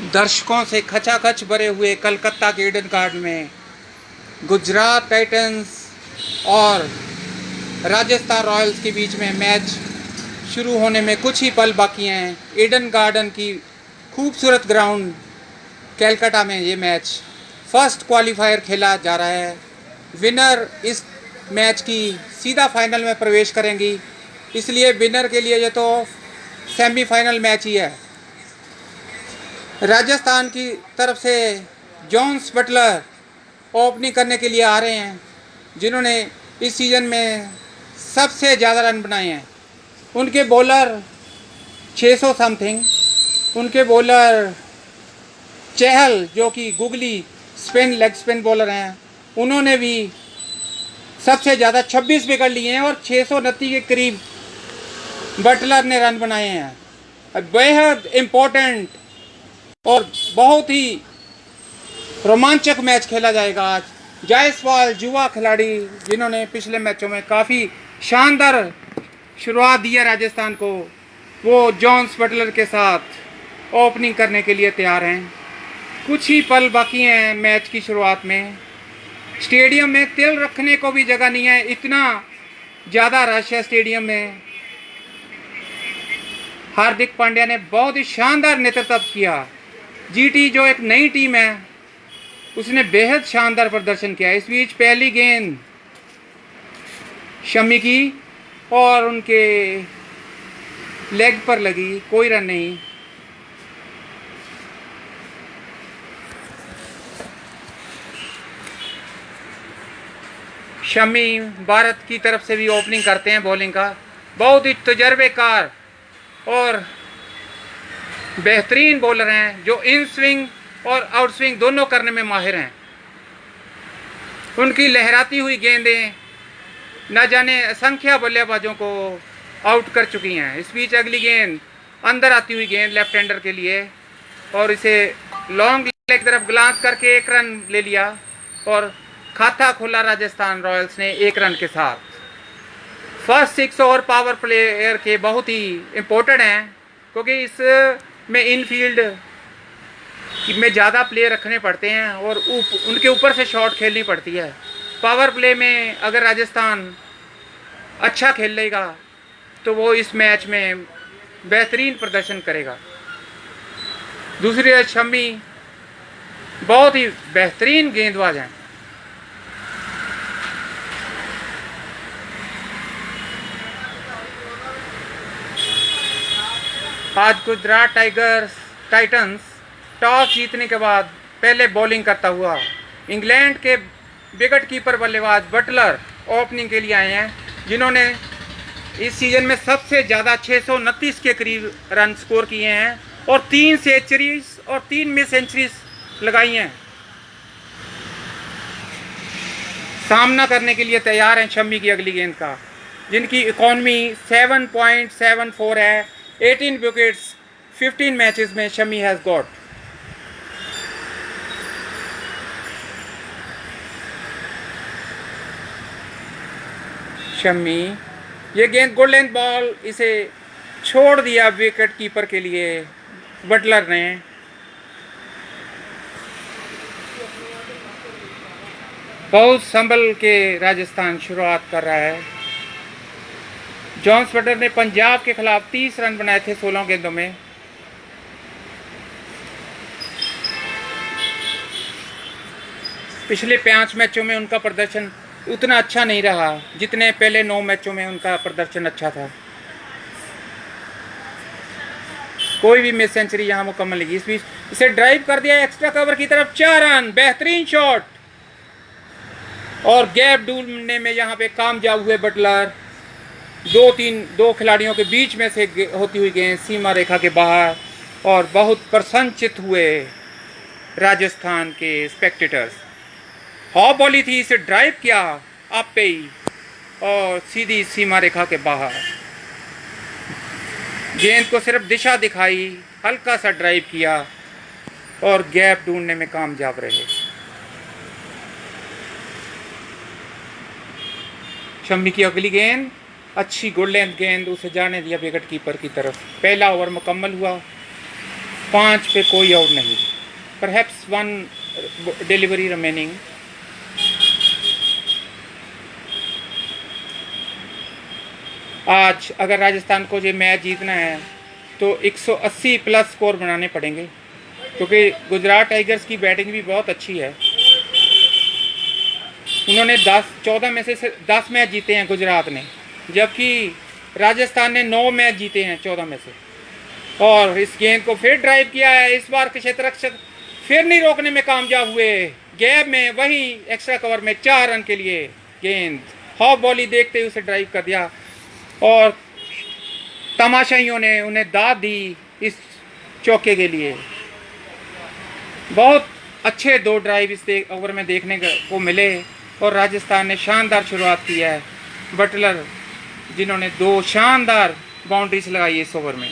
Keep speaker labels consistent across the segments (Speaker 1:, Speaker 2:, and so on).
Speaker 1: दर्शकों से खचाखच भरे हुए कलकत्ता के ईडन गार्डन में गुजरात टाइटंस और राजस्थान रॉयल्स के बीच में मैच शुरू होने में कुछ ही पल बाकी हैं। ईडन गार्डन की खूबसूरत ग्राउंड कलकत्ता में ये मैच फर्स्ट क्वालिफायर खेला जा रहा है। विनर इस मैच की सीधा फाइनल में प्रवेश करेंगी, इसलिए विनर के लिए ये तो सेमीफाइनल मैच ही है। राजस्थान की तरफ से जॉन्स बटलर ओपनिंग करने के लिए आ रहे हैं, जिन्होंने इस सीज़न में सबसे ज़्यादा रन बनाए हैं। उनके बॉलर 600 समथिंग, उनके बॉलर चहल जो कि googly spin leg spin bowler हैं, उन्होंने भी सबसे ज़्यादा 26 विकेट लिए हैं और 629 के करीब बटलर ने रन बनाए हैं। बेहद इम्पोर्टेंट और बहुत ही रोमांचक मैच खेला जाएगा आज। जायसवाल युवा खिलाड़ी जिन्होंने पिछले मैचों में काफ़ी शानदार शुरुआत दी है राजस्थान को, वो जॉन्स बटलर के साथ ओपनिंग करने के लिए तैयार हैं। कुछ ही पल बाकी हैं मैच की शुरुआत में। स्टेडियम में तिल रखने को भी जगह नहीं है, इतना ज़्यादा रश है स्टेडियम में। हार्दिक पांड्या ने बहुत ही शानदार नेतृत्व किया। जीटी जो एक नई टीम है, उसने बेहद शानदार प्रदर्शन किया। इस बीच पहली गेंद शमी की और उनके लेग पर लगी, कोई रन नहीं। शमी भारत की तरफ से भी ओपनिंग करते हैं बॉलिंग का। बहुत ही तजर्बेकार और बेहतरीन बॉलर हैं, जो इन स्विंग और आउट स्विंग दोनों करने में माहिर हैं। उनकी लहराती हुई गेंदें न जाने असंख्य बल्लेबाजों को आउट कर चुकी हैं। इस बीच अगली गेंद अंदर आती हुई गेंद लेफ्ट हैंडर के लिए, और इसे लॉन्ग लेग की तरफ ग्लांस करके 1 रन ले लिया और खाता खोला राजस्थान रॉयल्स ने 1 रन के साथ। फर्स्ट 6 ओवर पावर प्लेयर के बहुत ही इम्पोर्टेंट हैं, क्योंकि इस में इनफील्ड में ज़्यादा प्लेयर रखने पड़ते हैं और उनके ऊपर से शॉट खेलनी पड़ती है। पावर प्ले में अगर राजस्थान अच्छा खेल लेगा तो वो इस मैच में बेहतरीन प्रदर्शन करेगा। दूसरी ओर शमी बहुत ही बेहतरीन गेंदबाज हैं। आज गुजरात टाइटंस टॉस जीतने के बाद पहले बॉलिंग करता हुआ इंग्लैंड के विकेट कीपर बल्लेबाज बटलर ओपनिंग के लिए आए हैं, जिन्होंने इस सीज़न में सबसे ज़्यादा 629 के करीब रन स्कोर किए हैं और 3 सेंचुरीज और 3 मिस सेंचुरीज लगाई हैं। सामना करने के लिए तैयार हैं शमी की अगली गेंद का, जिनकी इकॉनमी 7.74 है। 18 विकेट्स 15 मैचेस में शमी हैज़ गॉट। शमी ये गेंद गुड लेंथ बॉल, इसे छोड़ दिया विकेट कीपर के लिए बटलर ने। बहुत संभल के राजस्थान शुरुआत कर रहा है। जॉन्स बटलर ने पंजाब के खिलाफ 30 रन बनाए थे 16 गेंदों में। पिछले 5 मैचों में उनका प्रदर्शन उतना अच्छा नहीं रहा जितने पहले 9 मैचों में उनका प्रदर्शन अच्छा था। कोई भी मिस सेंचुरी यहाँ मुकम्मल नहीं। इस बीच इसे ड्राइव कर दिया एक्स्ट्रा कवर की तरफ, 4 रन, बेहतरीन शॉट और गैप ढूंढने में यहाँ पे कामयाब हुए बटलर। 2 खिलाड़ियों के बीच में से होती हुई गेंद सीमा रेखा के बाहर, और बहुत प्रसन्नचित हुए राजस्थान के स्पेक्टेटर्स। हॉप बॉली थी, इसे ड्राइव किया आप पे ही और सीधी सीमा रेखा के बाहर। गेंद को सिर्फ दिशा दिखाई, हल्का सा ड्राइव किया और गैप ढूंढने में कामयाब रहे। शमी की अगली गेंद अच्छी गुड लेंथ गेंद, उसे जाने दिया विकेट कीपर की तरफ। पहला ओवर मुकम्मल हुआ। 5 पे कोई आउट नहीं, परहैप्स 1 डिलीवरी रिमेनिंग। आज अगर राजस्थान को ये मैच जीतना है तो 180 प्लस स्कोर बनाने पड़ेंगे, क्योंकि गुजरात टाइगर्स की बैटिंग भी बहुत अच्छी है। उन्होंने 14 में से 10 मैच जीते हैं गुजरात ने, जबकि राजस्थान ने 9 मैच जीते हैं 14 में से। और इस गेंद को फिर ड्राइव किया है, इस बार क्षेत्ररक्षक फिर नहीं रोकने में कामयाब हुए। गैप में वही एक्स्ट्रा कवर में 4 रन के लिए गेंद हॉफ बॉली देखते हुए उसे ड्राइव कर दिया, और तमाशाइयों ने उन्हें दाद दी इस चौके के लिए। बहुत अच्छे 2 ड्राइव इस ओवर में देखने को मिले, और राजस्थान ने शानदार शुरुआत की है। बटलर जिन्होंने 2 शानदार बाउंड्रीज लगाई इस ओवर में।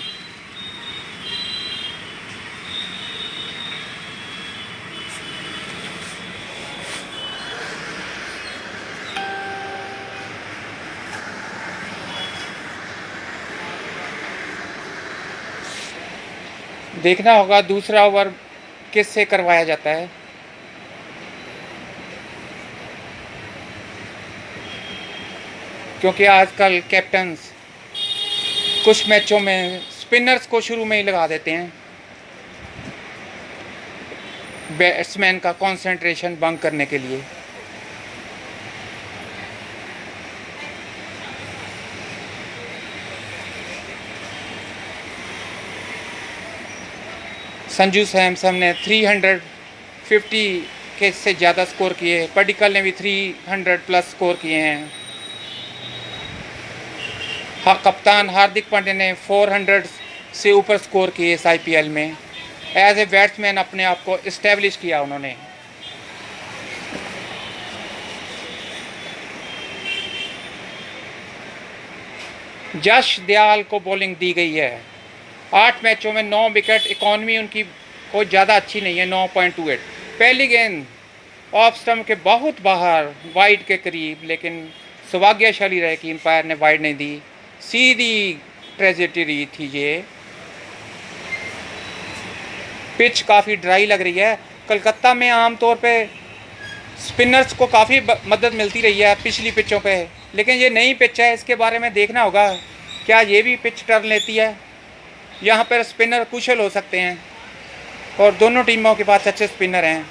Speaker 1: देखना होगा दूसरा ओवर किससे करवाया जाता है। क्योंकि आजकल कैप्टन्स कुछ मैचों में स्पिनर्स को शुरू में ही लगा देते हैं, बैट्समैन का कंसंट्रेशन भंग करने के लिए। संजू सैमसन ने 350 के से ज़्यादा स्कोर किए, पडिक्कल ने भी 300 प्लस स्कोर किए हैं। हाँ, कप्तान हार्दिक पांड्या ने 400 से ऊपर स्कोर किए इस IPL में। एज ए बैट्समैन अपने आप को इस्टेब्लिश किया उन्होंने। यश दयाल को बॉलिंग दी गई है। 8 मैचों में 9 विकेट, इकॉनमी उनकी कोई ज़्यादा अच्छी नहीं है, 9.28। पहली गेंद ऑफ स्टंप के बहुत बाहर वाइड के करीब, लेकिन सौभाग्यशाली रहे कि एम्पायर ने वाइड नहीं दी। सीधी ट्रेजेक्टरी थी ये। पिच काफ़ी ड्राई लग रही है। कलकत्ता में आमतौर पे स्पिनर्स को काफ़ी मदद मिलती रही है पिछली पिचों पे, लेकिन ये नई पिच है, इसके बारे में देखना होगा क्या ये भी पिच टर्न लेती है। यहाँ पर स्पिनर कुशल हो सकते हैं, और दोनों टीमों के पास अच्छे स्पिनर हैं।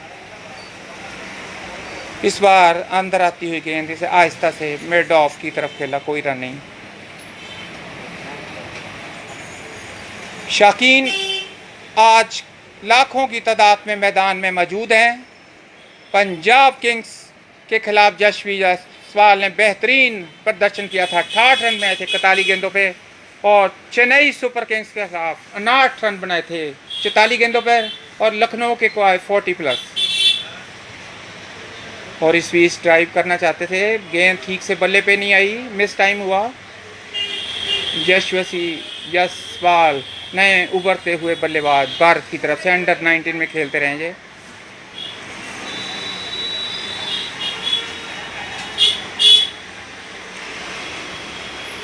Speaker 1: इस बार अंदर आती हुई गेंद इसे आहिस्ता से मिड ऑफ की तरफ खेला, कोई रन नहीं। शाकीन आज लाखों की तादाद में मैदान में मौजूद हैं। पंजाब किंग्स के खिलाफ यशस्वी जायसवाल ने बेहतरीन प्रदर्शन किया था। 68 रन बनाए थे 41 गेंदों पे, और चेन्नई सुपर किंग्स के खिलाफ 59 रन बनाए थे 44 गेंदों पर, और लखनऊ के को आए 40 प्लस। और इस बीच ड्राइव करना चाहते थे, गेंद ठीक से बल्ले पे नहीं आई, मिस टाइम हुआ। यशस्वी जायसवाल नए उभरते हुए बल्लेबाज भारत की तरफ से अंडर 19 में खेलते रहेंगे।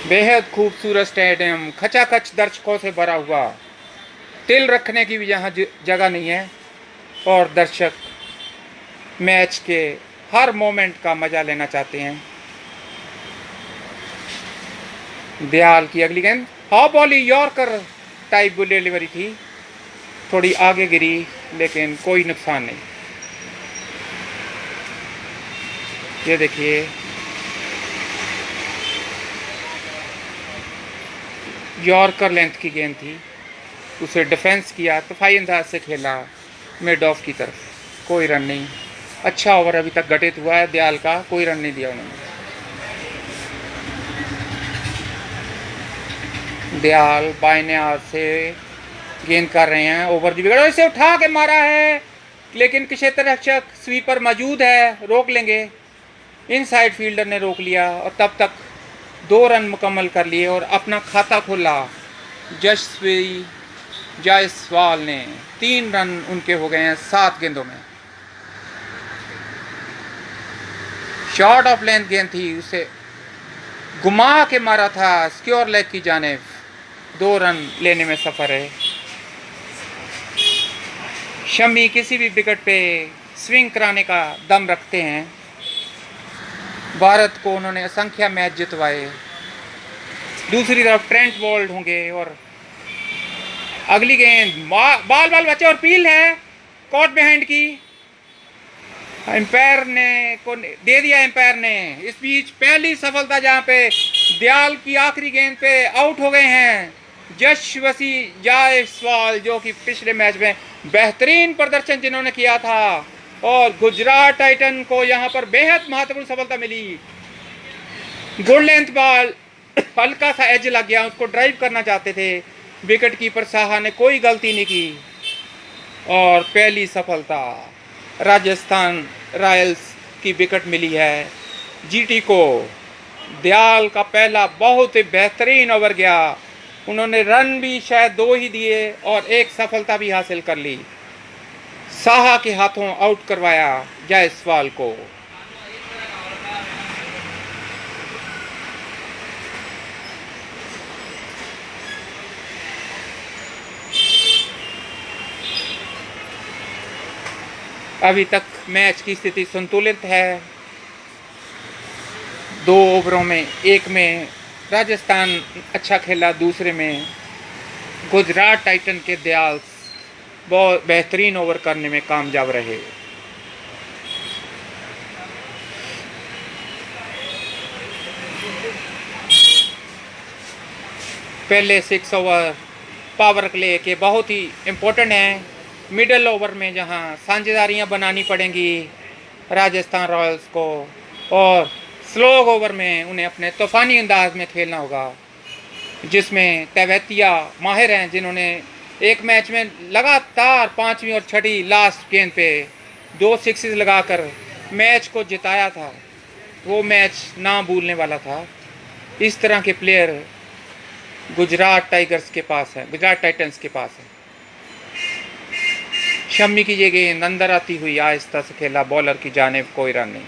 Speaker 1: बेहद खूबसूरत स्टेडियम, खचाखच दर्शकों से भरा हुआ, तिल रखने की भी यहाँ जगह नहीं है, और दर्शक मैच के हर मोमेंट का मजा लेना चाहते हैं। दयाल की अगली गेंद हाफ बॉली यॉर्कर टाइप डिलीवरी थी, थोड़ी आगे गिरी, लेकिन कोई नुकसान नहीं। ये देखिए यॉर्कर लेंथ की गेंद थी, उसे डिफेंस किया, सफाई अंदाज से खेला मिड ऑफ की तरफ, कोई रन नहीं। अच्छा ओवर अभी तक घटित हुआ है दयाल का, कोई रन नहीं दिया उन्होंने। दयाल बाएं हाथ से गेंद कर रहे हैं, ओवर दी विकेट, इसे उठा के मारा है, लेकिन क्षेत्ररक्षक स्वीपर मौजूद है, रोक लेंगे। इनसाइड फील्डर ने रोक लिया, और तब तक 2 रन मुकम्मल कर लिए और अपना खाता खोला। यशस्वी जायसवाल ने 3 रन उनके हो गए हैं 7 गेंदों में। शॉर्ट ऑफ लेंथ गेंद थी, उसे घुमा के मारा था स्क्योर लेग की जानिब, 2 रन लेने में सफर है। शमी किसी भी विकेट पे स्विंग कराने का दम रखते हैं। भारत को उन्होंने असंख्य मैच जितवाए। दूसरी तरफ ट्रेंट बोल्ट होंगे और अगली गेंद बाल बाल बचे और पील है कॉट बिहाइंड की। एम्पायर ने को दे दिया एम्पायर ने। इस बीच पहली सफलता जहां पे दयाल की आखिरी गेंद पे आउट हो गए हैं यशस्वी जायसवाल, जो कि पिछले मैच में बेहतरीन प्रदर्शन जिन्होंने किया था, और गुजरात टाइटन को यहां पर बेहद महत्वपूर्ण सफलता मिली। गुड लेंथ बॉल, हल्का सा एज लग गया, उसको ड्राइव करना चाहते थे, विकेट कीपर साहा ने कोई गलती नहीं की और पहली सफलता राजस्थान रॉयल्स की विकेट मिली है। जीटी को दयाल का पहला बहुत ही बेहतरीन ओवर गया, उन्होंने रन भी शायद 2 ही दिए और एक सफलता भी हासिल कर ली। साहा के हाथों आउट करवाया जायसवाल को। अभी तक मैच की स्थिति संतुलित है। 2 ओवरों में 1 में राजस्थान अच्छा खेला, दूसरे में गुजरात टाइटन के दयाल बहुत बेहतरीन ओवर करने में कामयाब रहे। पहले 6 ओवर पावर प्ले के बहुत ही इम्पोर्टेंट हैं। मिडल ओवर में जहां साझेदारियां बनानी पड़ेंगी राजस्थान रॉयल्स को, और स्लो ओवर में उन्हें अपने तूफानी अंदाज में खेलना होगा, जिसमें तेवतिया माहिर हैं, जिन्होंने एक मैच में लगातार 5वीं और 6ठी लास्ट गेंद पे 2 सिक्सेस लगाकर मैच को जिताया था। वो मैच ना भूलने वाला था। इस तरह के प्लेयर गुजरात टाइगर्स के पास है, गुजरात टाइटंस के पास है। शम्मी की ये गेंद अंदर आती हुई आहिस्ता से खेला, बॉलर की जानिब, कोई रन नहीं।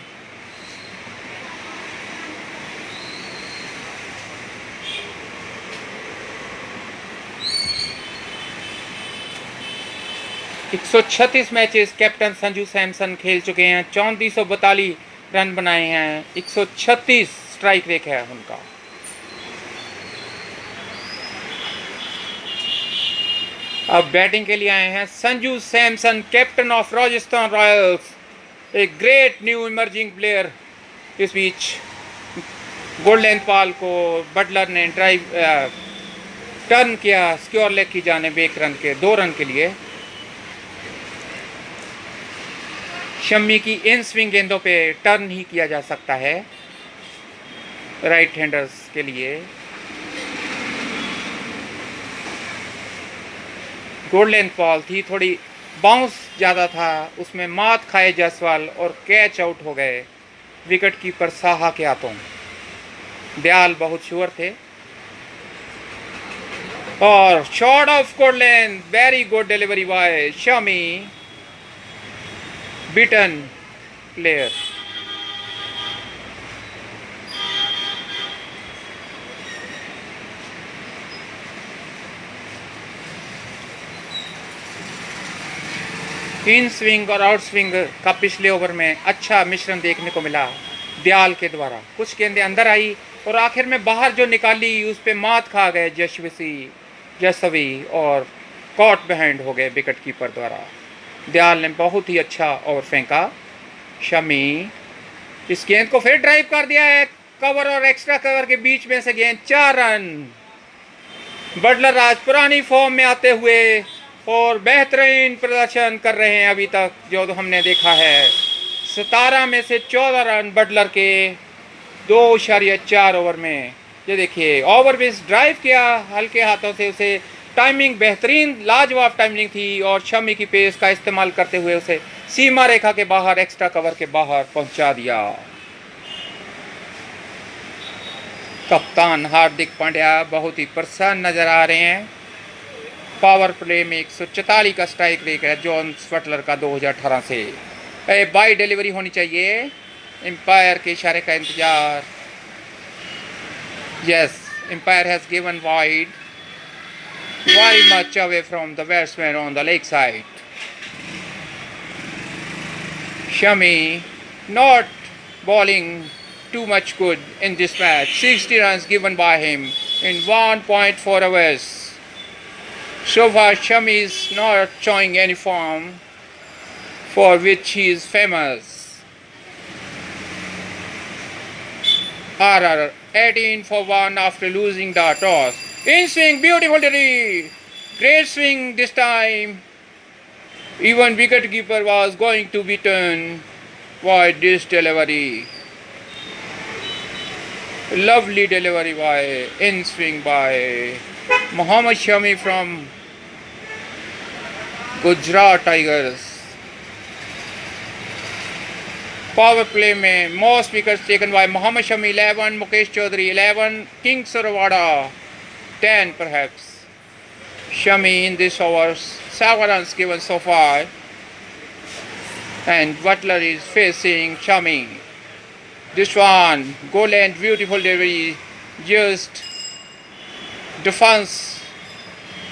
Speaker 1: एक 136 मैचेस कैप्टन संजू सैमसन खेल चुके हैं, 3442 रन बनाए हैं, 136 स्ट्राइक रेट है उनका। अब बैटिंग के लिए आए हैं Sanju Samson, captain of Rajasthan Royals, एक ग्रेट न्यू इमर्जिंग प्लेयर। इस बीच गोल्डन पाल को बटलर ने ड्राइव टर्न किया स्क्योर लेग की जानिब 1 रन के 2 रन के लिए। शम्मी की इन स्विंग गेंदों पे टर्न ही किया जा सकता है राइट हैंडर्स के लिए। गोल्डन बॉल थी, थोड़ी बाउंस ज़्यादा था, उसमें मात खाए जायसवाल और कैच आउट हो गए विकेट कीपर साहा के हाथों। दयाल बहुत श्योर थे और shot of golden, very good delivery by Shami, beaten player. In swing और आउट स्विंग का पिछले ओवर में अच्छा मिश्रण देखने को मिला दयाल के द्वारा। कुछ गेंदें अंदर आई और आखिर में बाहर जो निकाली उस पे मात खा गए यशस्वी और कॉट बिहाइंड हो गए विकेट कीपर द्वारा। दयाल ने बहुत ही अच्छा ओवर फेंका। शमी इस गेंद को फिर ड्राइव कर दिया है, कवर और एक्स्ट्रा कवर के बीच में से गेंद, 4 रन। बटलर आज पुरानी फॉर्म में आते हुए और बेहतरीन प्रदर्शन कर रहे हैं। अभी तक जो हमने देखा है 17 में से 14 रन बटलर के 2.4 ओवर में। ये देखिए ओवर बेस ड्राइव किया हल्के हाथों से, उसे टाइमिंग बेहतरीन लाजवाब टाइमिंग थी और शमी की पेस का इस्तेमाल करते हुए उसे सीमा रेखा के बाहर, एक्स्ट्रा कवर के बाहर पहुंचा दिया। कप्तान हार्दिक पांड्या बहुत ही प्रसन्न नजर आ रहे हैं। पावर प्ले में 144 का स्ट्राइक रेट है जॉन्स बटलर का 2018 से। बाई डिलीवरी होनी चाहिए, एम्पायर के इशारे का इंतजार। Yes, umpire has given wide, very much away from the batsman on the leg side. Shami not bowling too much good in this match. 60 runs given by him in 1.4 hours. So far, Shami is not showing any form for which he is famous. RR 18 for 1 after losing the toss. In swing, beautiful delivery. Great swing this time. Even wicketkeeper was going to be turned by this delivery. Lovely delivery by in swing by Mohammad Shami from Gujarat Tigers. Power play में most wickets taken by Mohammed Shami 11, Mukesh Choudhary 11, किंग सरवाड़ा 10 perhaps. Shami in this over 7 runs given so far, and Butler is facing Shami. This one goal and beautiful delivery, just defense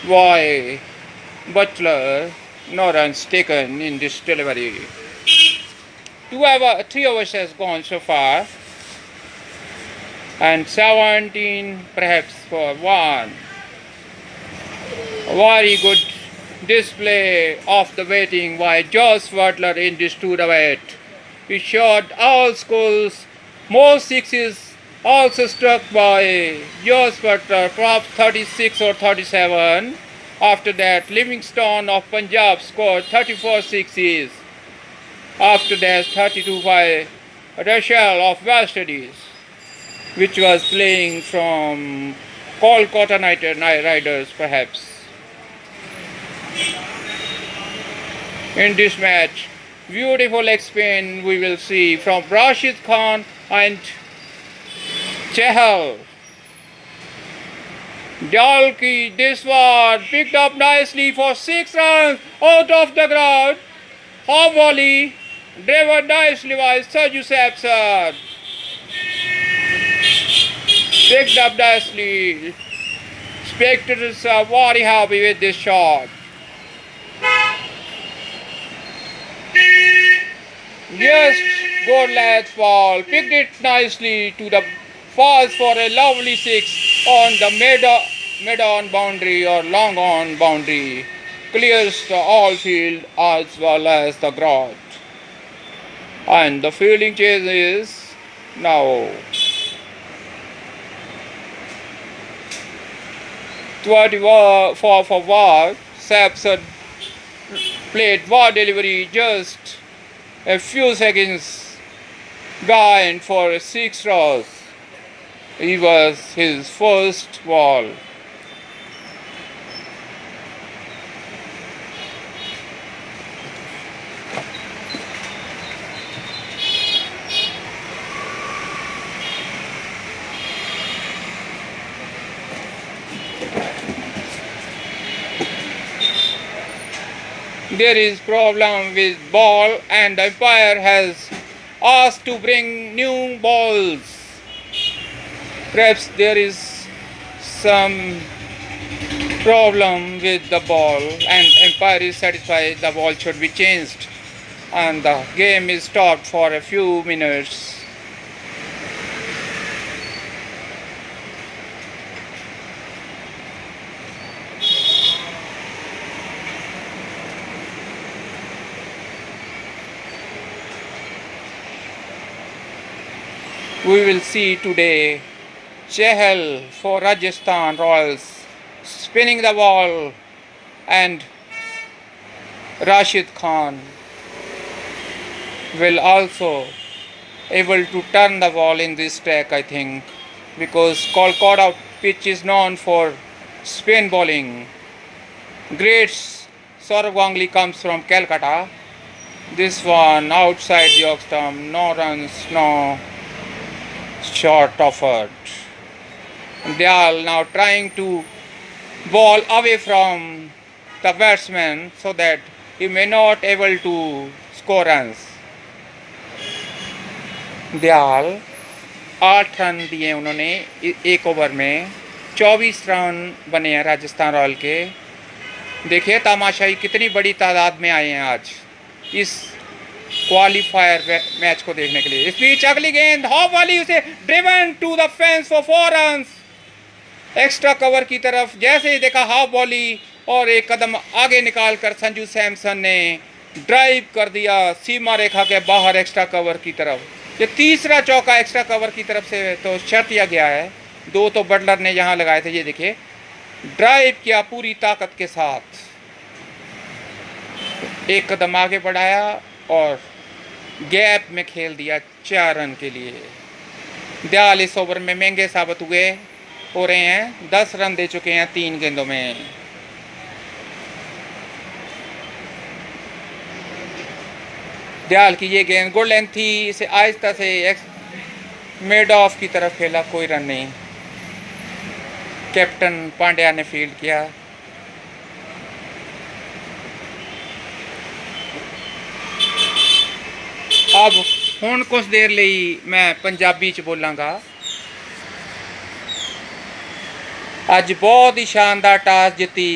Speaker 1: by Butler. No runs taken in this delivery. 3 overs has gone so far, and 17 perhaps for 1. Very good display of the batting by Josh Butler in this tournament. He shot all schools, most sixes also struck by Josh Butler, perhaps 36 or 37. After that, Livingstone of Punjab scored 34 sixes. After that, 32 by Rachel of West Indies, which was playing from Kolkata Knight Riders perhaps. In this match, beautiful leg spin we will see from Rashid Khan and Chahal. Dalki, this one picked up nicely for 6 runs out of the ground. Half volley, driven nicely by Sergio Sampson. Picked up nicely. Spectators are very happy with this shot. Just good length ball, picked it nicely to the falls for a lovely 6 on the mid-on boundary or long-on boundary. Clears the all field as well as the ground. And the fielding chase is now 24 for 1. Sampson played one delivery just a few seconds behind for 6 runs. It was his first ball. There is problem with ball and the umpire has asked to bring new balls. Perhaps there is some problem with the ball and umpire is satisfied the ball should be changed and the game is stopped for a few minutes. We will see today Chahal for Rajasthan Royals spinning the ball and Rashid Khan will also able to turn the ball in this track, I think, because Kolkata pitch is known for spin bowling. Great Saurav Ganguly comes from Calcutta. This one outside the off stump, no runs, no shot offered. They are now trying to ball away from the batsman so that he may not able to score runs. Dayal 8 run दिए उन्होंने एक over में, 24 run बने हैं Rajasthan royal के। देखिए तमाशाई कितनी बड़ी तादाद में आए हैं आज इस क्वालिफायर मैच को देखने के लिए। इस बीच अगली गेंद हॉप वाली, उसे driven to the fence for 4 runs. Extra cover की तरफ जैसे ही देखा हाफ बॉली और एक कदम आगे निकालकर संजू सैमसन ने ड्राइव कर दिया सीमा रेखा के बाहर एक्स्ट्रा कवर की तरफ। ये तीसरा चौका एक्स्ट्रा कवर की तरफ से तो शर्त दिया गया है, 2 तो बटलर ने यहाँ लगाए थे। ये देखिए ड्राइव किया पूरी ताकत के साथ, एक कदम आगे बढ़ाया और गैप में खेल दिया 4 रन के लिए। दयाल इस ओवर में महंगे साबित हो रहे हैं, 10 रन दे चुके हैं 3 गेंदों में। दयाल की ये गेंद गुड लेंथ थी, इसे आहिस्ता से मिड ऑफ की तरफ खेला, कोई रन नहीं। कैप्टन पांड्या ने फील्ड किया। अब हुण कुछ देर ਲਈ मैं पंजाबी च बोलांगा। अज बहुत ही शानदार टॉस जिती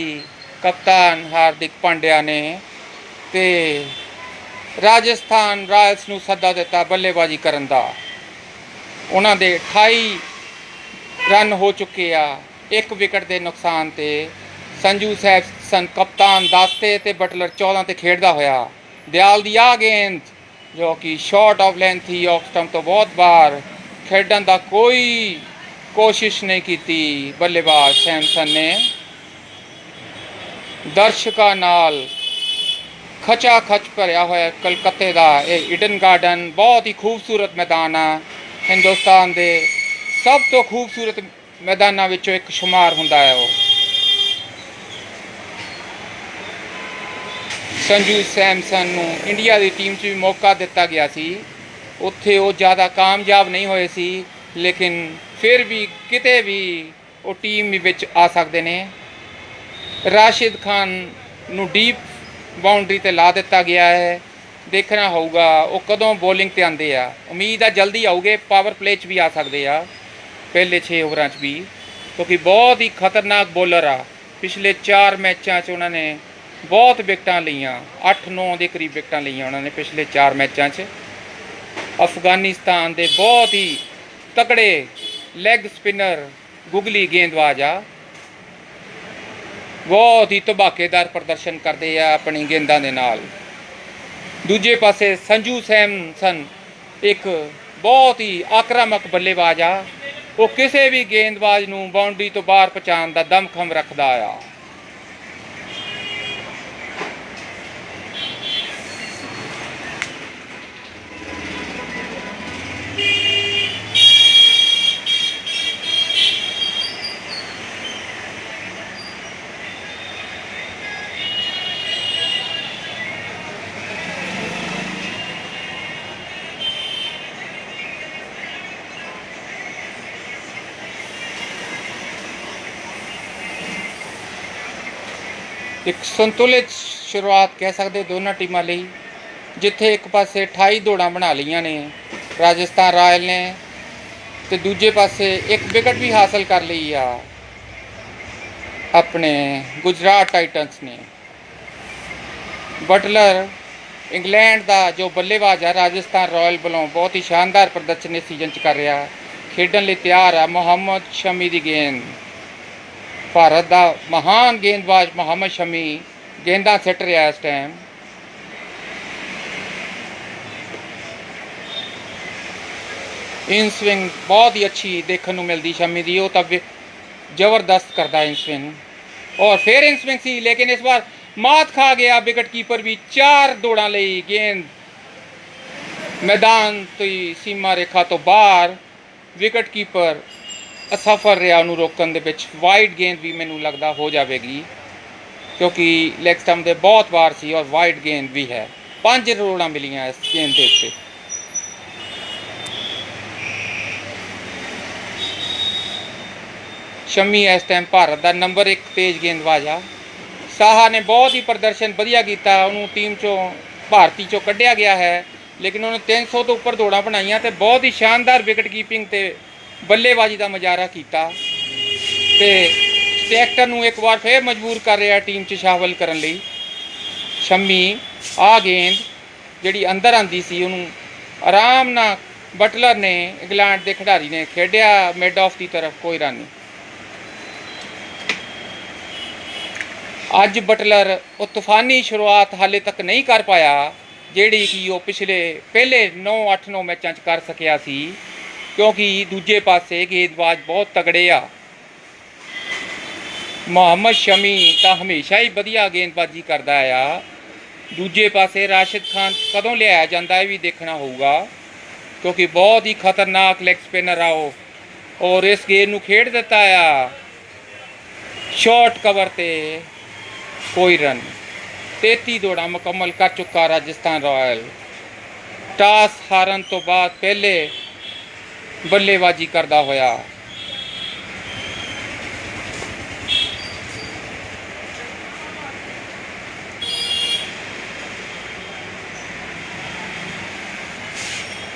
Speaker 1: कप्तान हार्दिक पांड्या ने ते राजस्थान रॉयल्स ਨੂੰ सद्दा दिता बल्लेबाजी करन दा। उन्हां दे 28 रन हो चुके आ, 1 विकेट के नुकसान ते। संजू सैमसन कप्तान 10 ते बटलर 14 ते खेडदा होया। दयाल दी आ गेंद जो कि शॉर्ट ऑफ लेंथ थी, ऑफ स्टंप तो बहुत बार खेडन का कोई कोशिश नहीं की बल्लेबाज सैमसन ने। दर्शकों नाल खचा खच भरिया होया कलकत्ते का यह ईडन गार्डन बहुत ही खूबसूरत मैदान है, हिंदुस्तान के सब तो खूबसूरत मैदानों विचों एक शुमार हुंदा है। वो संजू सैमसन नूं इंडिया की टीम च भी मौका दिता गया सी, उत्थे वो ज़्यादा कामयाब नहीं होए सी, लेकिन फिर भी किते भी वो टीम विच आ सकते ने। राशिद खान नूं डीप बाउंड्री ते ला दिता गया है, देखना होगा वो कदों बॉलिंग ते आंदे आ। उम्मीद है जल्दी आऊगे, पावर प्ले च भी आ सकते आ पहले 6 ओवरां च भी, क्योंकि बहुत ही खतरनाक बॉलर आ। पिछले 4 मैचों च उन्होंने बहुत विकटां लईआं, 8-9 के करीब विकटां लईआं उन्होंने पिछले 4 मैचों च। अफगानिस्तान के बहुत ही तकड़े लैग स्पिनर गुगली गेंदबाज आ, बहुत ही धमाकेदार प्रदर्शन करते हैं अपनी गेंदा के नाल। दूजे पासे संजू सैमसन एक बहुत ही आक्रामक बल्लेबाज आ, वो किसी भी गेंदबाज नूं बाउंड्री तो बाहर पहुँचाने का दमखम रखता आ। एक संतुलित शुरुआत कह सकते दोनों टीमों लिए, जिथे एक पासे 28 दौड़ां बना लिया ने राजस्थान रॉयल ने, तो दूजे पासे 1 विकेट भी हासिल कर ली आ अपने गुजरात टाइटन्स ने। बटलर इंग्लैंड का जो बल्लेबाज है राजस्थान रॉयल वालों बहुत ही शानदार प्रदर्शन इस सीजन च कर रहा, खेडन लिए तैयार है। मोहम्मद शमी की गेंद, भारत का महान गेंदबाज मोहम्मद शमी गेंदा सिट रहा इस टाइम। इन स्विंग बहुत ही अच्छी देखने को मिलती शमी की, वो तब जबरदस्त करता इन स्विंग, और फिर इन स्विंग सी, लेकिन इस बार मात खा गया विकेट कीपर भी। 4 दौड़ां लई गेंद मैदान की सीमा रेखा तो बाहर, विकेट कीपर असफल रहा उन्होंने रोकन दे विच। वाइड गेंद भी मैनू लगता हो जाएगी, क्योंकि लैग स्टंप दे बहुत बार सी और वाइड गेंद भी है। 5 दौड़ां मिलियां इस गेंद के उत्ते। शमी इस टाइम भारत का नंबर 1 तेज गेंदबाज आ। साहा ने बहुत ही प्रदर्शन वधिया किया, उन्होंने टीम चों भारती चों कढ़िया गया है, लेकिन उन्होंने 300 तो उपर दौड़ां बनाईयां ते बहुत ही शानदार विकेट कीपिंग ते बल्लेबाजी का मुजाहरा किया। स्टैक्टर नूं एक बार फिर मजबूर कर रहा टीम च शामिल करने लई। शमी आ गेंद ਜਿਹੜੀ ਅੰਦਰ ਆਂਦੀ ਸੀ ਉਹਨੂੰ ਆਰਾਮ ਨਾਲ ਬਟਲਰ ਨੇ, ਇੰਗਲੈਂਡ ਦੇ ਖਿਡਾਰੀ ਨੇ ਖੇਡਿਆ ਮਿਡ ਆਫ ਦੀ ਤਰਫ, ਕੋਈ ਰਨ ਨਹੀਂ। ਅੱਜ ਬਟਲਰ ਉਹ ਤੂਫਾਨੀ ਸ਼ੁਰੂਆਤ ਹਾਲੇ ਤੱਕ ਨਹੀਂ ਕਰ ਪਾਇਆ ਜਿਹੜੀ ਕਿ ਉਹ ਪਿਛਲੇ ਪਹਿਲੇ 9-8-9 ਮੈਚਾਂ 'ਚ ਕਰ ਸਕਿਆ ਸੀ, ਕਿਉਂਕਿ ਦੂਜੇ ਪਾਸੇ ਗੇਂਦਬਾਜ਼ ਬਹੁਤ ਤਗੜੇ ਆ। ਮੁਹੰਮਦ ਸ਼ਮੀ ਤਾਂ ਹਮੇਸ਼ਾ ਹੀ ਵਧੀਆ ਗੇਂਦਬਾਜ਼ੀ ਕਰਦਾ ਆ। ਦੂਜੇ ਪਾਸੇ ਰਾਸ਼ਿਦ ਖਾਨ ਕਦੋਂ ਲਿਆਇਆ ਜਾਂਦਾ ਇਹ ਵੀ ਦੇਖਣਾ ਹੋਊਗਾ, ਕਿਉਂਕਿ ਬਹੁਤ ਹੀ ਖਤਰਨਾਕ ਲੈਗ ਸਪਿਨਰ ਆ ਉਹ, ਔਰ ਇਸ ਗੇਂਦ ਨੂੰ ਖੇਡ ਦਿੱਤਾ ਆ ਸ਼ਾਰਟ ਕਵਰ ਤੇ, ਕੋਈ ਰਨ। 33 ਦੌੜਾਂ ਮੁਕੰਮਲ ਕਰ ਚੁੱਕਾ ਰਾਜਸਥਾਨ ਰਾਇਲ। ਟਾਸ ਹਾਰਨ ਤੋਂ ਬਾਅਦ ਪਹਿਲੇ ਬੱਲੇਬਾਜ਼ੀ ਕਰਦਾ ਹੋਇਆ।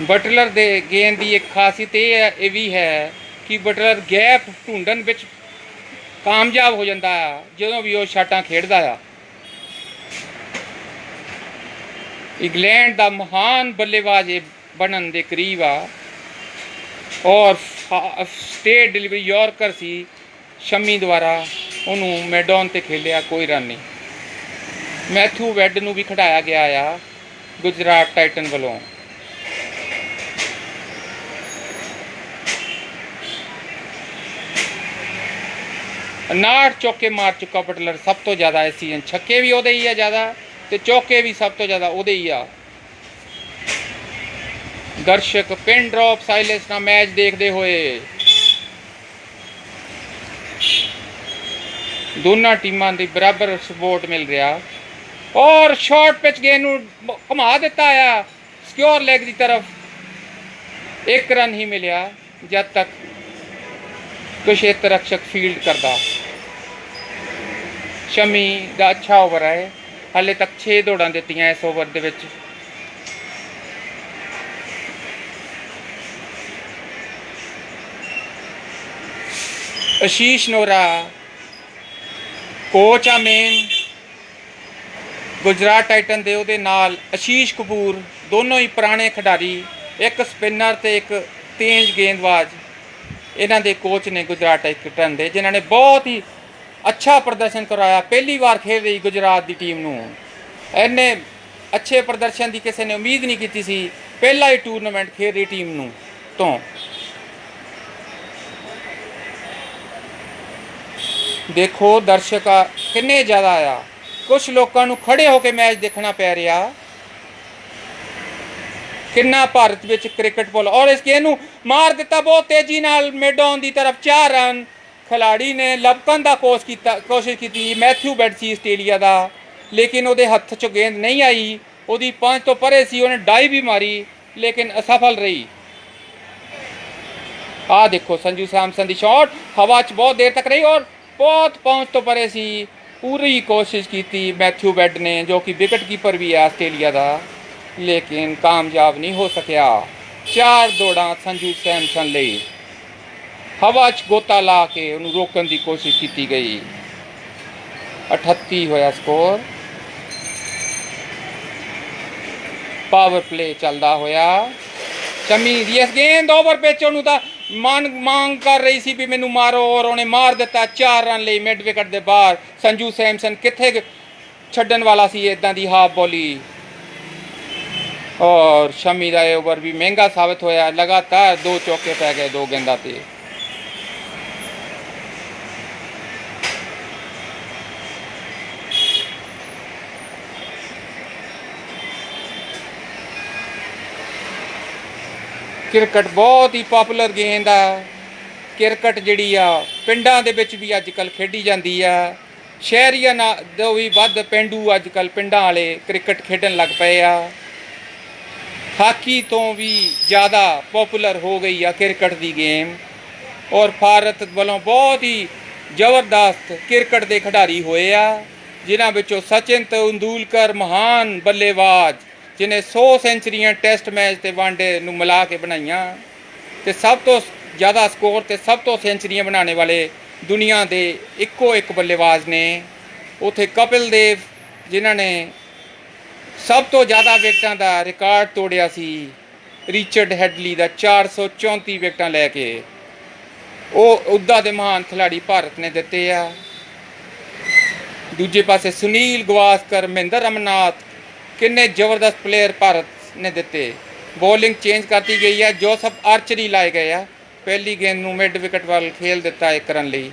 Speaker 1: ਬਟਲਰ ਦੇ ਗੇਂਦ ਦੀ ਇੱਕ ਖਾਸੀਅਤ ਇਹ ਵੀ ਹੈ ਕਿ ਬਟਲਰ ਗੈਪ ਢੂੰਡਣ ਵਿੱਚ ਕਾਮਯਾਬ ਹੋ ਜਾਂਦਾ ਆ ਜਦੋਂ ਵੀ ਉਹ ਸ਼ਾਟਾਂ ਖੇਡਦਾ ਆ। ਇੰਗਲੈਂਡ ਦਾ ਮਹਾਨ ਬੱਲੇਬਾਜ਼ ਬਣਨ ਦੇ ਕਰੀਬ ਆ, ਔਰ ਸਟੇਟ ਡਿਲੀਵਰੀ ਯਾਰਕਰ ਸੀ ਸ਼ਮੀ ਦੁਆਰਾ, ਉਹਨੂੰ ਮੈਡੌਨ ਤੇ ਖੇਲਿਆ, ਕੋਈ ਰਨ ਨਹੀਂ। ਮੈਥਿਊ ਵੈਡ ਨੂੰ ਵੀ ਖਿਡਾਇਆ ਗਿਆ ਆ ਗੁਜਰਾਤ ਟਾਈਟਨ ਵੱਲੋਂ। ਨਾਟ ਚੌਕੇ ਮਾਰ ਚੁੱਕਾ ਬਟਲਰ ਸਭ ਤੋਂ ਜ਼ਿਆਦਾ ਇਸ ਸੀਜ਼ਨ। ਛੱਕੇ ਵੀ ਉਹਦੇ ਹੀ ਆ ਜ਼ਿਆਦਾ ਤੇ ਚੌਕੇ ਵੀ ਸਭ ਤੋਂ ਜ਼ਿਆਦਾ ਉਹਦੇ ਹੀ ਆ। ਦਰਸ਼ਕ ਪਿਨ ਡ੍ਰੌਪ ਸਾਈਲੈਂਸ ਨਾਲ ਮੈਚ ਦੇਖਦੇ ਹੋਏ ਦੋਨਾਂ ਟੀਮਾਂ ਦੀ ਬਰਾਬਰ ਸਪੋਰਟ ਮਿਲ ਰਿਹਾ, ਔਰ ਸ਼ਾਰਟ ਪਿਚ ਗੇਂਦ ਨੂੰ ਘੁਮਾ ਦਿੱਤਾ ਆ ਸਿਕਿਉਰ ਲੈਗ ਦੀ ਤਰਫ। 1 ਰਨ ਹੀ ਮਿਲਿਆ ਜਦ ਤੱਕ ਕੁਸ਼ੇਤਰ ਰਕਸ਼ਕ ਫੀਲਡ ਕਰਦਾ। ਸ਼ਮੀ ਦਾ ਅੱਛਾ ਓਵਰ ਹੈ, ਹਾਲੇ ਤੱਕ 6 ਦੌੜਾਂ ਦਿੱਤੀਆਂ ਇਸ ਓਵਰ ਦੇ ਵਿੱਚ। ਆਸ਼ੀਸ਼ ਨੋਰਾ ਕੋਚ ਆ ਮੇਨ ਗੁਜਰਾਤ ਟਾਈਟਨ ਦੇ, ਉਹਦੇ ਨਾਲ ਆਸ਼ੀਸ਼ ਕਪੂਰ, ਦੋਨੋਂ ਹੀ ਪੁਰਾਣੇ ਖਿਡਾਰੀ, ਇੱਕ ਸਪਿਨਰ ਤੇ ਇੱਕ ਤੇਜ਼ ਗੇਂਦਬਾਜ਼। ਇਹਨਾਂ ਦੇ ਕੋਚ ਨੇ ਗੁਜਰਾਤ ਟਾਈਟਨ ਦੇ, ਜਿਨ੍ਹਾਂ ਨੇ ਬਹੁਤ ਹੀ ਅੱਛਾ ਪ੍ਰਦਰਸ਼ਨ ਕਰਾਇਆ। ਪਹਿਲੀ ਵਾਰ ਖੇਡ ਰਹੀ ਗੁਜਰਾਤ ਦੀ ਟੀਮ ਨੂੰ, ਇੰਨੇ ਅੱਛੇ ਪ੍ਰਦਰਸ਼ਨ ਦੀ ਕਿਸੇ ਨੇ ਉਮੀਦ ਨਹੀਂ ਕੀਤੀ ਸੀ। ਪਹਿਲਾ ਹੀ ਟੂਰਨਾਮੈਂਟ ਖੇਡ ਰਹੀ ਟੀਮ ਨੂੰ ਤੋਂ। ਦੇਖੋ ਦਰਸ਼ਕ ਕਿੰਨੇ ਜ਼ਿਆਦਾ ਆ, ਕੁਛ ਲੋਕਾਂ ਨੂੰ ਖੜੇ ਹੋ ਕੇ ਮੈਚ ਦੇਖਣਾ ਪੈ ਰਿਹਾ। ਕਿੰਨਾ ਭਾਰਤ ਵਿੱਚ ਕ੍ਰਿਕਟ ਪੁੱਲ, ਔਰ ਇਸ ਗੇਂਦ ਨੂੰ ਮਾਰ ਦਿੱਤਾ ਬਹੁਤ ਤੇਜ਼ੀ ਨਾਲ ਮੈਡੌਨ ਦੀ ਤਰਫ। 4 ਰਨ। ਖਿਲਾੜੀ ਨੇ ਲਪਕਣ ਦਾ ਕੋਸ਼ਿਸ਼ ਕੀਤੀ। ਮੈਥਿਊ ਵੈਡ ਸੀ ਆਸਟ੍ਰੇਲੀਆ ਦਾ, ਲੇਕਿਨ ਉਹਦੇ ਹੱਥ 'ਚ ਗੇਂਦ ਨਹੀਂ ਆਈ, ਉਹਦੀ 5 ਤੋਂ ਪਰੇ ਸੀ। ਉਹਨੇ ਡਾਈ ਵੀ ਮਾਰੀ ਲੇਕਿਨ ਅਸਫਲ ਰਹੀ। ਆਹ ਦੇਖੋ ਸੰਜੂ ਸੈਮਸਨ ਦੀ ਸ਼ਾਟ ਹਵਾ 'ਚ ਬਹੁਤ ਦੇਰ ਤੱਕ ਰਹੀ, ਔਰ ਬਹੁਤ ਪਹੁੰਚ ਤੋਂ ਪਰੇ ਸੀ। ਪੂਰੀ ਕੋਸ਼ਿਸ਼ ਕੀਤੀ ਮੈਥਿਊ ਵੈਡ ਨੇ, ਜੋ ਕਿ ਵਿਕਟ ਕੀਪਰ ਵੀ ਹੈ ਆਸਟ੍ਰੇਲੀਆ ਦਾ, ਲੇਕਿਨ ਕਾਮਯਾਬ ਨਹੀਂ ਹੋ ਸਕਿਆ। 4 ਦੌੜਾਂ ਸੰਜੂ ਸੈਮਸਨ ਲਈ। ਹਵਾ 'ਚ ਗੋਤਾ ਲਾ ਕੇ ਉਹਨੂੰ ਰੋਕਣ ਦੀ ਕੋਸ਼ਿਸ਼ ਕੀਤੀ ਗਈ। 38 ਹੋਇਆ ਸਕੋਰ। ਪਾਵਰ ਪਲੇ ਚੱਲਦਾ ਹੋਇਆ। ਸ਼ਮੀ ਦੀ ਇਸ ਗੇਂਦ ਓਵਰ ਪਿੱਚ ਉਹਨੂੰ ਤਾਂ ਮੰਗ ਕਰ ਰਹੀ ਸੀ ਵੀ ਮੈਨੂੰ ਮਾਰੋ, ਔਰ ਉਹਨੇ ਮਾਰ ਦਿੱਤਾ 4 ਰਨ ਲਈ ਮਿਡ ਵਿਕਟ ਦੇ ਬਾਹਰ। ਸੰਜੂ ਸੈਮਸਨ ਕਿੱਥੇ ਛੱਡਣ ਵਾਲਾ ਸੀ ਇੱਦਾਂ ਦੀ ਹਾਫ ਬੋਲੀ, ਔਰ ਸ਼ਮੀ ਦਾ ਇਹ ਓਵਰ ਵੀ ਮਹਿੰਗਾ ਸਾਬਤ ਹੋਇਆ। ਲਗਾਤਾਰ 2 ਚੌਕੇ ਪੈ ਗਏ 2 ਗੇਂਦਾਂ ਤੇ। ਕ੍ਰਿਕਟ ਬਹੁਤ ਹੀ ਪੋਪੂਲਰ ਗੇਮ ਆ। ਕ੍ਰਿਕਟ ਜਿਹੜੀ ਆ ਪਿੰਡਾਂ ਦੇ ਵਿੱਚ ਵੀ ਅੱਜ ਕੱਲ੍ਹ ਖੇਡੀ ਜਾਂਦੀ ਆ। ਸ਼ਹਿਰੀਆਂ ਤੋਂ ਵੀ ਵੱਧ ਪੇਂਡੂ ਅੱਜ ਕੱਲ੍ਹ ਪਿੰਡਾਂ ਵਾਲੇ ਕ੍ਰਿਕਟ ਖੇਡਣ ਲੱਗ ਪਏ ਆ। ਹਾਕੀ ਤੋਂ ਵੀ ਜ਼ਿਆਦਾ ਪੋਪੂਲਰ ਹੋ ਗਈ ਆ ਕ੍ਰਿਕਟ ਦੀ ਗੇਮ, ਔਰ ਭਾਰਤ ਵੱਲੋਂ ਬਹੁਤ ਹੀ ਜ਼ਬਰਦਸਤ ਕ੍ਰਿਕਟ ਦੇ ਖਿਡਾਰੀ ਹੋਏ ਆ, ਜਿਨ੍ਹਾਂ ਵਿੱਚੋਂ ਸਚਿਨ ਤੇਂਦੁਲਕਰ ਮਹਾਨ ਬੱਲੇਬਾਜ਼, ਜਿਹਨੇ 100 ਸੈਂਚਰੀਆਂ ਟੈਸਟ ਮੈਚ ਤੇ ਵਨਡੇ ਨੂੰ ਮਿਲਾ ਕੇ ਬਣਾਈਆਂ, ਤੇ ਸਭ ਤੋਂ ਜ਼ਿਆਦਾ ਸਕੋਰ ਤੇ ਸਭ ਤੋਂ ਸੈਂਚਰੀਆਂ ਬਣਾਉਣੇ ਵਾਲੇ ਦੁਨੀਆ ਦੇ ਇੱਕੋ ਇੱਕ ਬੱਲੇਬਾਜ਼ ਨੇ। ਉੱਥੇ ਕਪਿਲ ਦੇਵ, ਜਿਨ੍ਹਾਂ ਨੇ सब तो ज़्यादा विकटां का रिकॉर्ड तोड़िया सी रिचर्ड हेडली का 434 विकटां लैके। उदा के महान खिलाड़ी भारत ने दिते आ। दूजे पासे सुनील गवास्कर, महेंद्र रमनाथ, किन्ने जबरदस्त प्लेयर भारत ने दिते। बॉलिंग चेंज करती गई है, जोसफ आर्चरी लाए गए आ। पहली गेंद में मिड विकेट वाल खेल दिता 1 रन ਲਈ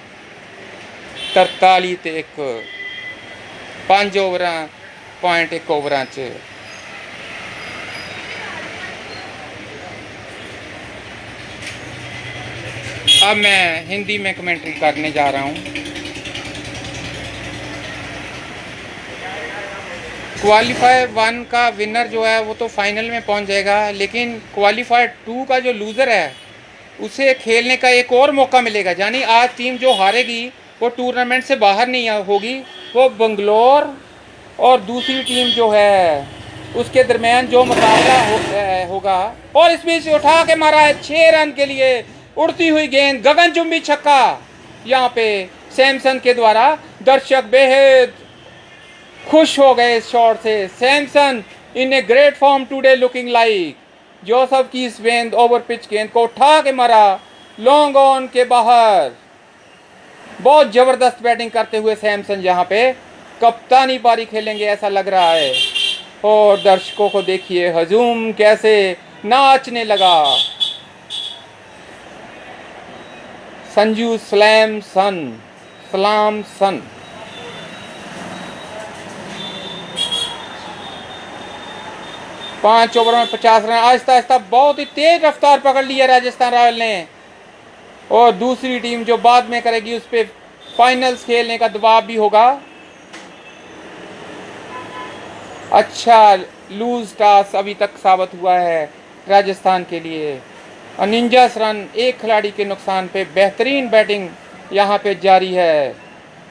Speaker 1: 43 ਤੇ 1 5 ओवरां 0.1 ओवरां च। अब मैं हिंदी में कमेंट्री करने जा रहा हूँ। क्वालीफायर 1 का विनर जो है वो तो फाइनल में पहुंच जाएगा, लेकिन क्वालीफायर 2 का जो लूज़र है उसे खेलने का एक और मौका मिलेगा। यानी आज टीम जो हारेगी वो टूर्नामेंट से बाहर नहीं होगी, वो बंगलोर और दूसरी टीम जो है उसके दरमियान जो मुकाबला होगा। और इस बीच उठा के मारा है 6 रन के लिए, उड़ती हुई गेंद, गगनचुंबी छक्का यहाँ पे सैमसन के द्वारा। दर्शक बेहद खुश हो गए इस शॉट से। Samson in a great form today looking like. Joseph की इस गेंद ओवर पिच गेंद को उठा के मारा लॉन्ग ऑन के बाहर। बहुत जबरदस्त बैटिंग करते हुए सैमसन यहाँ पे कप्तानी पारी खेलेंगे ऐसा लग रहा है। और दर्शकों को देखिए हजूम कैसे नाचने लगा। संजू सलाम सन 5 ओवर में 50 रन। आहिस्ता आहिस्ता बहुत ही तेज रफ्तार पकड़ ली है राजस्थान रॉयल ने। और दूसरी टीम जो बाद में करेगी उस पर फाइनल्स खेलने का दबाव भी होगा। अच्छा लूज टास्क अभी तक साबित हुआ है राजस्थान के लिए। 49 रन एक खिलाड़ी के नुकसान पे बेहतरीन बैटिंग यहाँ पे जारी है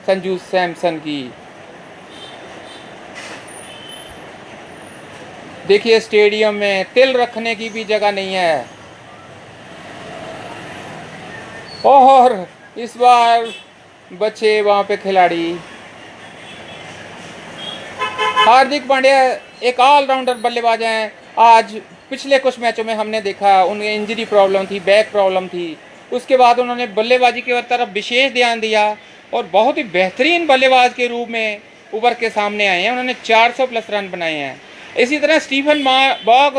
Speaker 1: संजू सैमसन की। देखिए स्टेडियम में तिल रखने की भी जगह नहीं है। और इस बार बचे वहाँ पे खिलाड़ी। हार्दिक पांड्या एक ऑलराउंडर बल्लेबाज हैं। आज पिछले कुछ मैचों में हमने देखा उन्हें इंजरी प्रॉब्लम थी, बैक प्रॉब्लम थी, उसके बाद उन्होंने बल्लेबाजी की तरफ विशेष ध्यान दिया और बहुत ही बेहतरीन बल्लेबाज के रूप में उभर के सामने आए हैं। उन्होंने 400 प्लस रन बनाए हैं। इसी तरह स्टीफन बॉग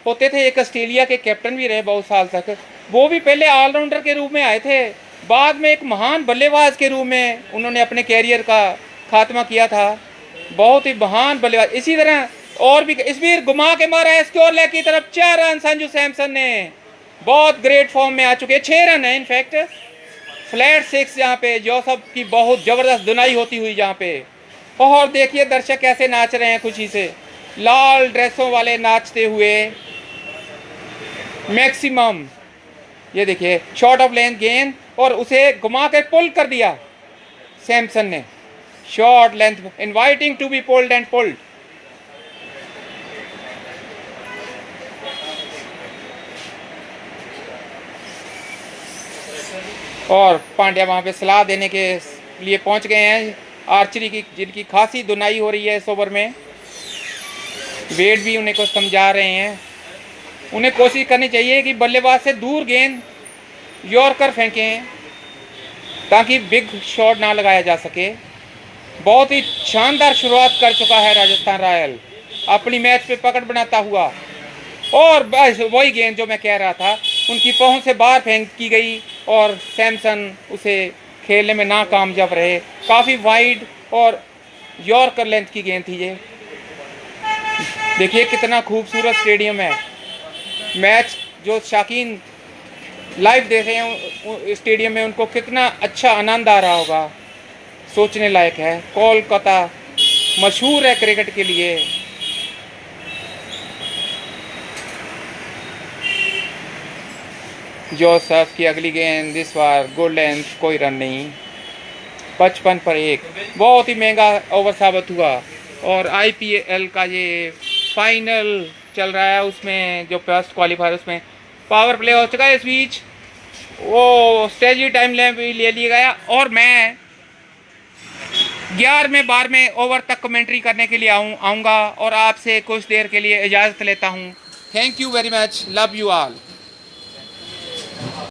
Speaker 1: होते थे, एक ऑस्ट्रेलिया के कैप्टन भी रहे बहुत साल तक। वो भी पहले ऑलराउंडर के रूप में आए थे, बाद में एक महान बल्लेबाज के रूप में उन्होंने अपने कैरियर का खात्मा किया था। बहुत ही महान बल्लेबाज। इसी तरह और भी इस बीच घुमा के मारा है स्कोर लेग की तरफ 4 रन संजू सैमसन ने। बहुत ग्रेट फॉर्म में आ चुके हैं। 6 रन है इनफैक्ट। फ्लैट 6 यहाँ पे जोसेफ की बहुत जबरदस्त दुनाई होती हुई यहाँ पे। और देखिए दर्शक कैसे नाच रहे हैं खुशी से, लाल ड्रेसों वाले नाचते हुए। मैक्सिमम ये देखिए शॉर्ट ऑफ लेंथ गेंद और उसे घुमा कर पुल कर दिया सैमसन ने। Short length inviting to be pulled and pulled. और पांड्या वहां पे सलाह देने के लिए पहुंच गए हैं आर्चरी की, जिनकी खासी दुनाई हो रही है इस ओवर में। वेट भी उन्हें को समझा रहे हैं। उन्हें कोशिश करनी चाहिए कि बल्लेबाज से दूर गेंद यॉर्कर फेंकें ताकि बिग शॉट ना लगाया जा सके। बहुत ही शानदार शुरुआत कर चुका है राजस्थान रॉयल अपनी मैच पे पकड़ बनाता हुआ। और बस वही गेंद जो मैं कह रहा था, उनकी पहुंच से बाहर फेंक की गई और सैमसन उसे खेलने में नाकामयाब रहे। काफ़ी वाइड और यॉर्कर लेंथ की गेंद थी ये। देखिए कितना खूबसूरत स्टेडियम है। मैच जो शाकीन लाइव देख रहे हैं स्टेडियम में, उनको कितना अच्छा आनंद आ रहा होगा, सोचने लायक है। कोलकाता मशहूर है क्रिकेट के लिए। जोसेफ की अगली गेंद इस बार गुड लेंथ, कोई रन नहीं। 55 पर 1 बहुत ही महंगा ओवर साबित हुआ। और IPL का ये फाइनल चल रहा है, उसमें जो फर्स्ट क्वालीफायर उसमें पावर प्ले हो चुका है। इस बीच वो स्ट्रेटजी टाइम ले लिया गया और मैं 11वें 12वें ओवर तक कमेंट्री करने के लिए आऊँगा और आपसे कुछ देर के लिए इजाज़त लेता हूँ। Thank you very much, love you all.